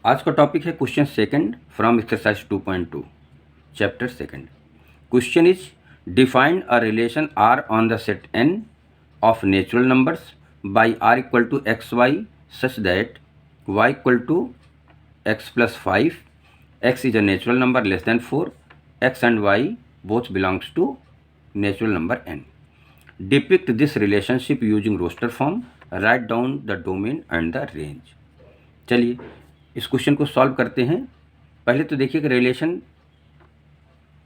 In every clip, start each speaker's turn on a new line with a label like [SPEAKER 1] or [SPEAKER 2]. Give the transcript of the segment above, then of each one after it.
[SPEAKER 1] आज का टॉपिक है question second from exercise 2.2 chapter second. Question is define a relation R on the set N of natural numbers by R equal to x y such that y equal to x plus 5, x is a natural number less than 4, x and y both belongs to natural number N. Depict this relationship using roster form, write down the domain and the range. चलिए इस question को solve करते हैं। पहले तो देखिए कि relation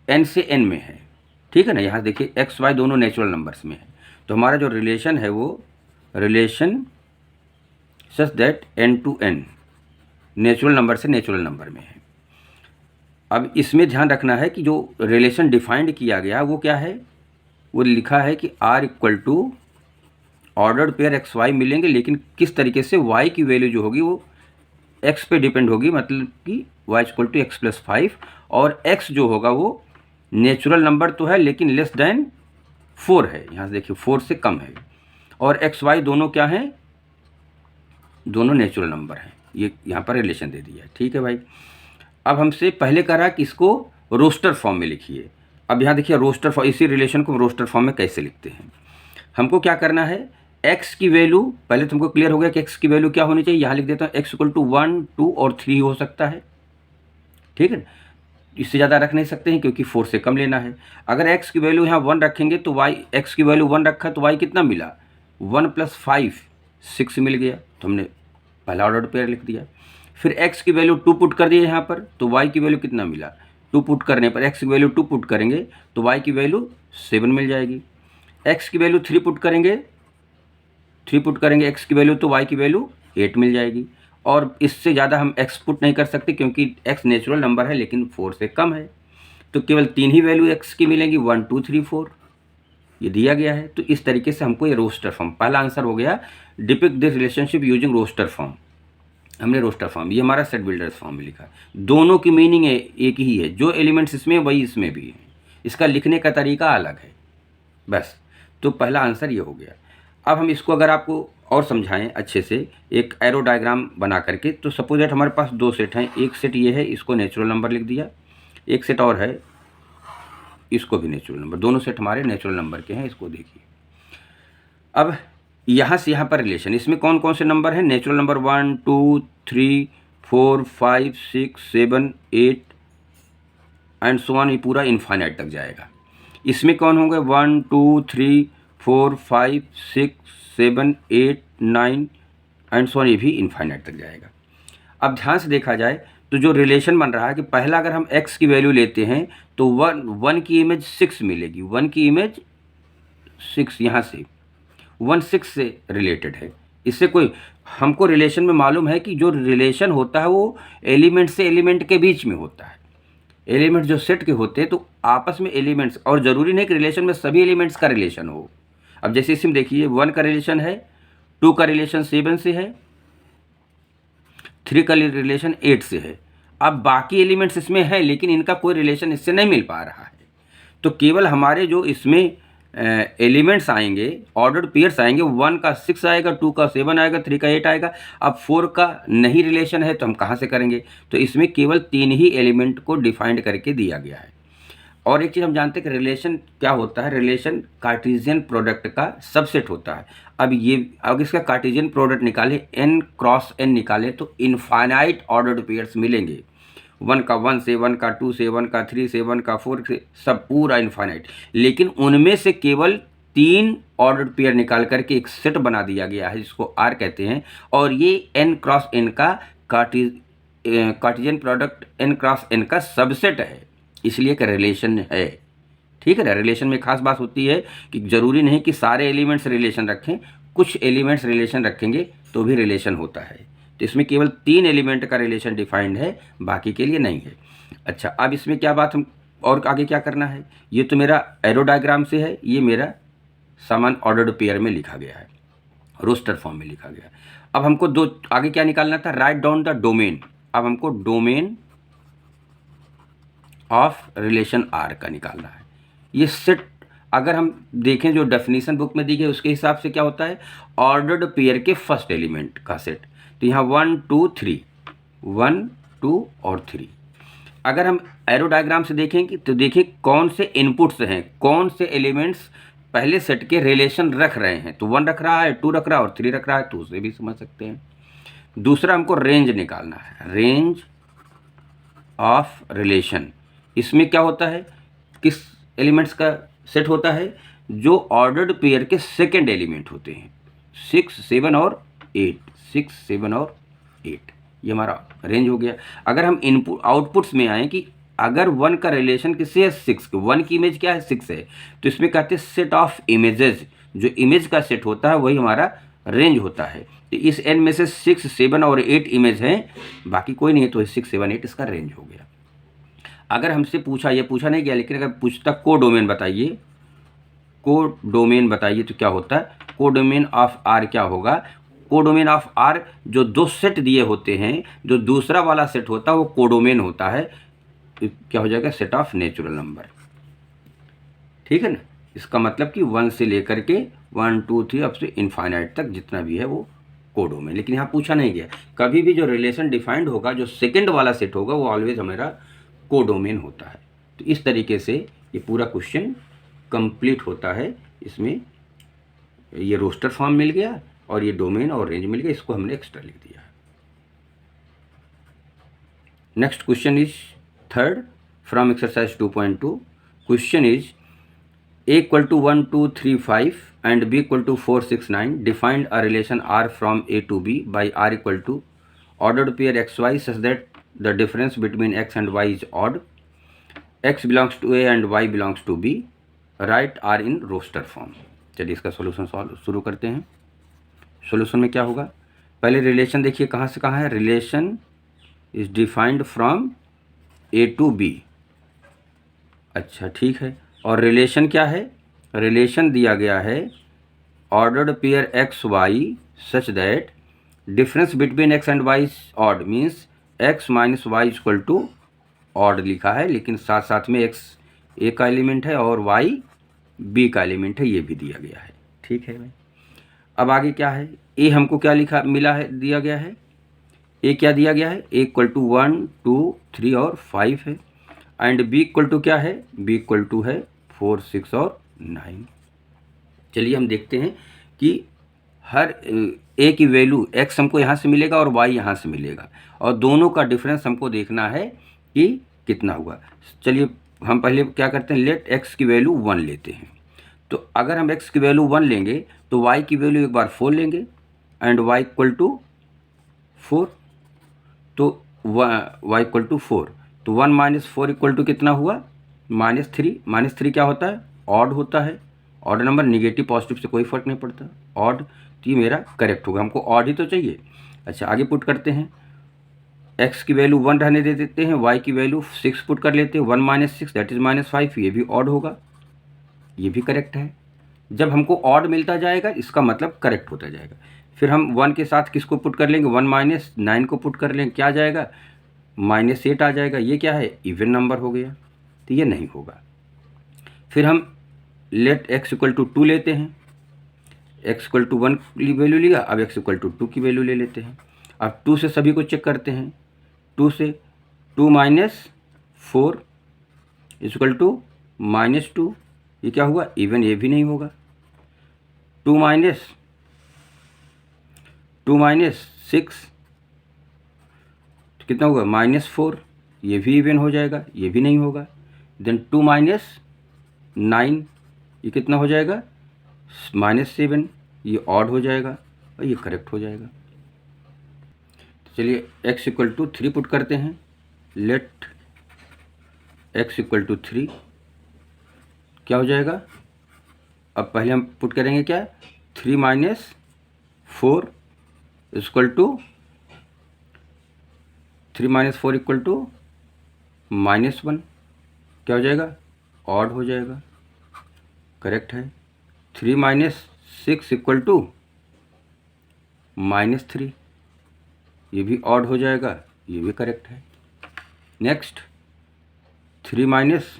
[SPEAKER 1] N से एन में है, ठीक है ना। यहाँ देखिए एक्स वाई दोनों नेचुरल नंबर्स में है, तो हमारा जो रिलेशन है वो relation such that N to N natural number से नेचुरल नंबर में है। अब इसमें ध्यान रखना है कि जो रिलेशन डिफाइंड किया गया वो क्या है, वो लिखा है कि R equal to ordered pair x y मिलेंगे, लेकिन किस तरीके से वाई की वैल्यू जो होगी वो एक्स पे डिपेंड होगी, मतलब कि y equal to x plus 5, और एक्स जो होगा वो नेचुरल नंबर तो है लेकिन लेस देन 4 है। यहाँ से देखिए 4 से कम है, और एक्स वाई दोनों क्या हैं, दोनों नेचुरल नंबर हैं। ये यहाँ पर रिलेशन दे दिया है, ठीक है भाई। अब हमसे पहले कह रहा है कि इसको रोस्टर फॉर्म में लिखिए। अब यहाँ देखिए रोस्टर फॉर्म, इसी रिलेशन को रोस्टर फॉर्म में कैसे लिखते हैं। हमको क्या करना है, x की वैल्यू पहले तुमको क्लियर हो गया कि x की वैल्यू क्या होनी चाहिए। यहाँ लिख देता हूँ x इक्वल टू 1, 2 और 3 हो सकता है, ठीक है। इससे ज़्यादा रख नहीं सकते हैं क्योंकि 4 से कम लेना है। अगर x की वैल्यू यहाँ 1 रखेंगे तो y, x की वैल्यू 1 रखा तो y कितना मिला, 1 प्लस 5 6 मिल गया, तो हमने पहला ऑर्डर पेयर लिख दिया। फिर x की वैल्यू 2 पुट कर दिए यहाँ पर, तो y की वैल्यू कितना मिला, 2 पुट करने पर x की वैल्यू 2 पुट करेंगे तो y की वैल्यू 7 मिल जाएगी। x की वैल्यू 3 पुट करेंगे, 3 पुट करेंगे x की वैल्यू तो y की वैल्यू 8 मिल जाएगी। और इससे ज़्यादा हम x पुट नहीं कर सकते क्योंकि x नेचुरल नंबर है लेकिन 4 से कम है, तो केवल 3 ही वैल्यू x की मिलेंगी, 1, 2, 3, 4 ये दिया गया है। तो इस तरीके से हमको ये रोस्टर फॉर्म, पहला आंसर हो गया depict this relationship using roster form. हमने रोस्टर फॉर्म, ये हमारा सेट बिल्डर्स फॉर्म में लिखा है। दोनों की मीनिंग एक ही है, जो एलिमेंट्स इसमें वही इसमें भी है, इसका लिखने का तरीका अलग है बस। तो पहला आंसर ये हो गया। अब हम इसको अगर आपको और समझाएं अच्छे से एक एरो डायग्राम बना करके, तो सपोज दैट हमारे पास 2 सेट हैं। एक सेट ये है, इसको नेचुरल नंबर लिख दिया, एक सेट और है, इसको भी नेचुरल नंबर। दोनों सेट हमारे नेचुरल नंबर के हैं, इसको देखिए। अब यहाँ से यहाँ पर रिलेशन, इसमें कौन कौन से नंबर हैं, natural number 1, 2, 3, 4, 5, 6, 7, 8 and so on, ये पूरा इनफाइनाइट तक जाएगा। इसमें कौन होंगे, 1, 2, 3, 4, 5, 6, 7, 8, 9 एंड सो ऑन, ये भी इनफाइनाइट तक जाएगा। अब ध्यान से देखा जाए तो जो रिलेशन बन रहा है कि पहला अगर हम x की वैल्यू लेते हैं तो 1 की इमेज 6 मिलेगी, 1 की इमेज 6, यहाँ से 1 6 से रिलेटेड है। इससे कोई हमको रिलेशन में मालूम है कि जो रिलेशन होता है वो एलिमेंट से एलिमेंट के बीच में होता है। एलिमेंट जो सेट के होते हैं तो आपस में एलिमेंट्स, और ज़रूरी नहीं कि रिलेशन में सभी एलिमेंट्स का रिलेशन हो। अब जैसे इसमें देखिए 1 का रिलेशन है, 2 का रिलेशन 7 से है, 3 का रिलेशन 8 से है। अब बाकी एलिमेंट्स इसमें है लेकिन इनका कोई रिलेशन इससे नहीं मिल पा रहा है, तो केवल हमारे जो इसमें एलिमेंट्स आएंगे, ऑर्डर्ड पेयर्स आएंगे, 1 का 6 आएगा, 2 का 7 आएगा, 3 का 8 आएगा। अब 4 का नहीं रिलेशन है तो हम कहाँ से करेंगे, तो इसमें केवल 3 ही एलिमेंट को डिफाइंड करके दिया गया है। और एक चीज़ हम जानते हैं कि रिलेशन क्या होता है, रिलेशन कार्टेशियन प्रोडक्ट का सबसेट होता है। अब ये अगर इसका कार्टेशियन प्रोडक्ट निकाले, n क्रॉस n निकाले तो इनफाइनाइट ऑर्डर्ड पेयर्स मिलेंगे। 1 का 1 से, 1 का 2 से, 1 का 3 से, 1 का 4 से, सब पूरा इनफाइनाइट। लेकिन उनमें से केवल 3 ऑर्डर्ड पेयर निकाल करके एक सेट बना दिया गया है जिसको R कहते हैं, और ये n क्रॉस n का Cartesian product n cross n का सबसेट है, इसलिए एक रिलेशन है, ठीक है ना। रिलेशन में खास बात होती है कि ज़रूरी नहीं कि सारे एलिमेंट्स रिलेशन रखें, कुछ एलिमेंट्स रिलेशन रखेंगे तो भी रिलेशन होता है। तो इसमें केवल 3 एलिमेंट का रिलेशन डिफाइंड है, बाकी के लिए नहीं है। अच्छा, अब इसमें क्या बात, हम और आगे क्या करना है, ये तो मेरा एरो डायग्राम से है, ये मेरा समान ऑर्डर्ड पेयर में लिखा गया है, रोस्टर फॉर्म में लिखा गया है। अब हमको दो आगे क्या निकालना था, राइट डाउन द डोमेन। अब हमको डोमेन ऑफ रिलेशन R का निकालना है। ये सेट अगर हम देखें जो डेफिनेशन बुक में दी गई उसके हिसाब से क्या होता है, ऑर्डर्ड पेयर के फर्स्ट एलिमेंट का सेट। तो यहाँ 1, 2, 3, 1, 2 और 3। अगर हम एरो डायग्राम से देखेंगे तो देखिए कौन से इनपुट्स हैं, कौन से एलिमेंट्स पहले सेट के रिलेशन रख रहे हैं। तो 1 रख रहा है, 2 रख रहा है और 3 रख रहा है, तो उसे भी समझ सकते हैं। दूसरा हमको रेंज निकालना है, रेंज ऑफ रिलेशन। इसमें क्या होता है, किस एलिमेंट्स का सेट होता है, जो ऑर्डर्ड पेयर के सेकेंड एलिमेंट होते हैं, 6, 7 और 8, 6, 7 और 8, ये हमारा रेंज हो गया। अगर हम इनपुट आउटपुट्स में आए कि अगर 1 का रिलेशन किससे है, 6, 1 की इमेज क्या है, 6 है, तो इसमें कहते हैं सेट ऑफ इमेजेस, जो इमेज का सेट होता है वही हमारा रेंज होता है। तो इस एन में से 6, 7 और 8 इमेज हैं, बाकी कोई नहीं है, तो 6, 7, 8 इसका रेंज हो गया। अगर हमसे पूछा, ये पूछा नहीं गया, लेकिन अगर पूछता को डोमेन बताइए, को डोमेन बताइए, तो क्या होता है, को डोमेन ऑफ आर क्या होगा, को डोमेन ऑफ आर जो दो सेट दिए होते हैं, जो दूसरा वाला सेट होता है वो कोडोमेन होता है, तो क्या हो जाएगा, सेट ऑफ नेचुरल नंबर। ठीक है ना, इसका मतलब कि 1 से लेकर के 1, 2, 3 अब से इनफाइनाइट तक जितना भी है वो कोडोमेन। लेकिन यहाँ पूछा नहीं गया, कभी भी जो रिलेशन डिफाइंड होगा, जो सेकंड वाला सेट होगा, वो ऑलवेज हमारा कोडोमेन होता है। तो इस तरीके से ये पूरा क्वेश्चन कंप्लीट होता है। इसमें ये रोस्टर फॉर्म मिल गया और ये डोमेन और रेंज मिल गया, इसको हमने एक्स्ट्रा लिख दिया। Next question is third from exercise 2.2। Question is A equal to 1, 2, 3, 5 and B equal to 4, 6, 9. Define a relation R from A to B by R equal to ordered pair XY such that the difference between X and Y is odd. X belongs to A and Y belongs to B. Write R in roster form. चलिए इसका solution शुरू करते हैं। Solution में क्या होगा, पहले relation देखिए कहाँ से कहाँ है, relation is defined from A to B। अच्छा ठीक है, और रिलेशन क्या है, रिलेशन दिया गया है ordered pair x y such that difference between x and y odd, means x minus y equal to odd लिखा है, लेकिन साथ साथ में एक्स ए का एलिमेंट है और वाई बी का एलिमेंट है, ये भी दिया गया है। ठीक है भाई, अब आगे क्या है, ए हमको क्या लिखा मिला है, दिया गया है, ए क्या दिया गया है, ए इक्वल टू 1, 2, 3 और 5 है, एंड बी इक्वल टू क्या है, बी इक्वल टू है 4, 6 और 9। चलिए हम देखते हैं कि हर ए की वैल्यू एक्स हमको यहाँ से मिलेगा और वाई यहाँ से मिलेगा, और दोनों का डिफरेंस हमको देखना है कि कितना हुआ। चलिए हम पहले क्या करते हैं, लेट एक्स की वैल्यू 1 लेते हैं। तो अगर हम एक्स की वैल्यू 1 लेंगे तो वाई की वैल्यू एक बार 4 लेंगे एंड वाई इक्वल टू 4, तो वाई इक्वल टू 4, तो 1 माइनस 4 इक्वल टू कितना हुआ, -3। -3 क्या होता है, ऑड होता है। ऑड नंबर निगेटिव पॉजिटिव से कोई फर्क नहीं पड़ता, ऑड, तो ये मेरा करेक्ट होगा, हमको ऑड ही तो चाहिए। अच्छा आगे पुट करते हैं, एक्स की वैल्यू 1 रहने दे देते हैं, वाई की वैल्यू 6 पुट कर लेते हैं, 1 माइनस 6 दैट इज -5, ये भी ऑड होगा, ये भी करेक्ट है। जब हमको ऑड मिलता जाएगा इसका मतलब करेक्ट होता जाएगा। फिर हम 1 के साथ किसको पुट कर लेंगे, 1 माइनस 9 को पुट कर लेंगे, क्या आ जाएगा, -8 आ जाएगा, ये क्या है, इवन नंबर हो गया, तो ये नहीं होगा। फिर हम लेट एक्स इक्वल टू 2 लेते हैं, एक्स इक्वल टू 1 की वैल्यू लिया, अब एक्स इक्वल टू 2 की वैल्यू ले लेते हैं। अब 2 से सभी को चेक करते हैं, 2 से 2 माइनस 4 इक्वल टू -2, ये क्या हुआ, इवन, ये भी नहीं होगा। 2 माइनस 6 कितना होगा, -4, ये भी इवन हो जाएगा, ये भी नहीं होगा। देन 2 माइनस 9, ये कितना हो जाएगा, -7, ये ऑड हो जाएगा और ये करेक्ट हो जाएगा। तो चलिए x इक्वल टू 3 पुट करते हैं, लेट x इक्वल टू 3, क्या हो जाएगा, अब पहले हम पुट करेंगे क्या, 3 minus 4 equal to, 3 minus 4 equal to -1, क्या हो जाएगा, ऑड हो जाएगा, करेक्ट है। 3 माइनस 6 इक्वल टू -3, ये भी ऑड हो जाएगा, ये भी करेक्ट है। नेक्स्ट 3 माइनस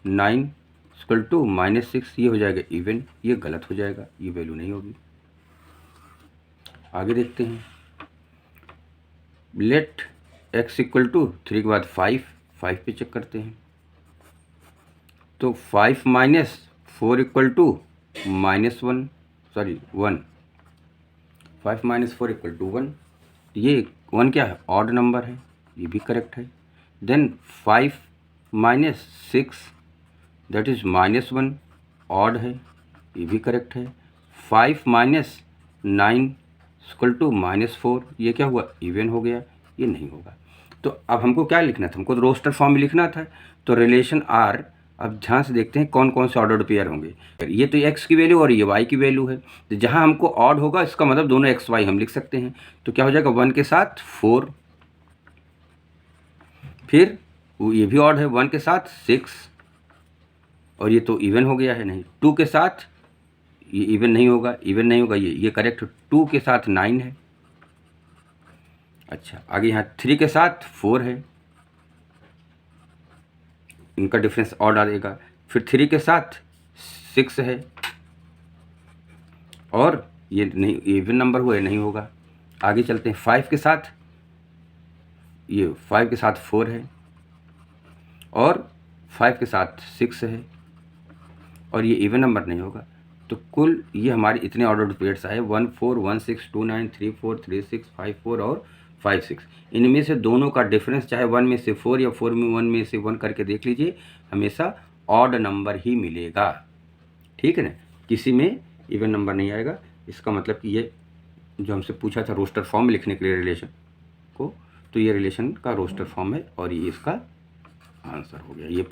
[SPEAKER 1] 9 इक्वल टू -6, ये हो जाएगा इवन, ये गलत हो जाएगा, ये वैल्यू नहीं होगी। आगे देखते हैं, लेट x इक्वल टू 3 के बाद 5 पे चेक करते हैं। तो 5 minus 4 equal to -1 sorry 1। 5 minus 4 equal to 1। ये 1 क्या है? ऑड नंबर है, ये भी करेक्ट है। Then 5 minus 6 that is -1 odd है, ये भी करेक्ट है। 5 माइनस 9 इक्वल टू -4, ये क्या हुआ? इवन हो गया, ये नहीं होगा। तो अब हमको क्या लिखना था? हमको तो रोस्टर फॉर्म में लिखना था। तो रिलेशन आर, अब ध्यान से देखते हैं कौन कौन से ऑर्डर्ड पेयर होंगे। ये तो x की वैल्यू और ये y की वैल्यू है। तो जहाँ हमको ऑड होगा इसका मतलब दोनों x y हम लिख सकते हैं। तो क्या हो जाएगा? 1 के साथ 4, फिर ये भी ऑड है, 1 के साथ 6, और ये तो इवन हो गया है नहीं। 2 के साथ ये इवन नहीं होगा, इवन नहीं होगा, ये करेक्ट। 2 के साथ 9 है। अच्छा, आगे यहाँ 3 के साथ 4 है, इनका डिफरेंस ऑड आ जाएगा। फिर 3 के साथ 6 है, और ये नहीं इवन नंबर हुआ, नहीं होगा। आगे चलते हैं 5 के साथ, ये 5 के साथ 4 है, और 5 के साथ 6 है, और ये इवन नंबर नहीं होगा। तो कुल ये हमारे इतने ऑर्डर्ड पेयर्स आए 1 4 1 6 2 9 3 4 3 6 5 4 और 5 6। इनमें से दोनों का डिफरेंस चाहे 1 में से 4 या 4 में 1 में से 1 करके देख लीजिए, हमेशा ऑड नंबर ही मिलेगा। ठीक है ना, किसी में इवन नंबर नहीं आएगा। इसका मतलब कि ये जो हमसे पूछा था रोस्टर फॉर्म में लिखने के लिए रिलेशन को, तो ये रिलेशन का रोस्टर फॉर्म है और ये इसका आंसर हो गया। ये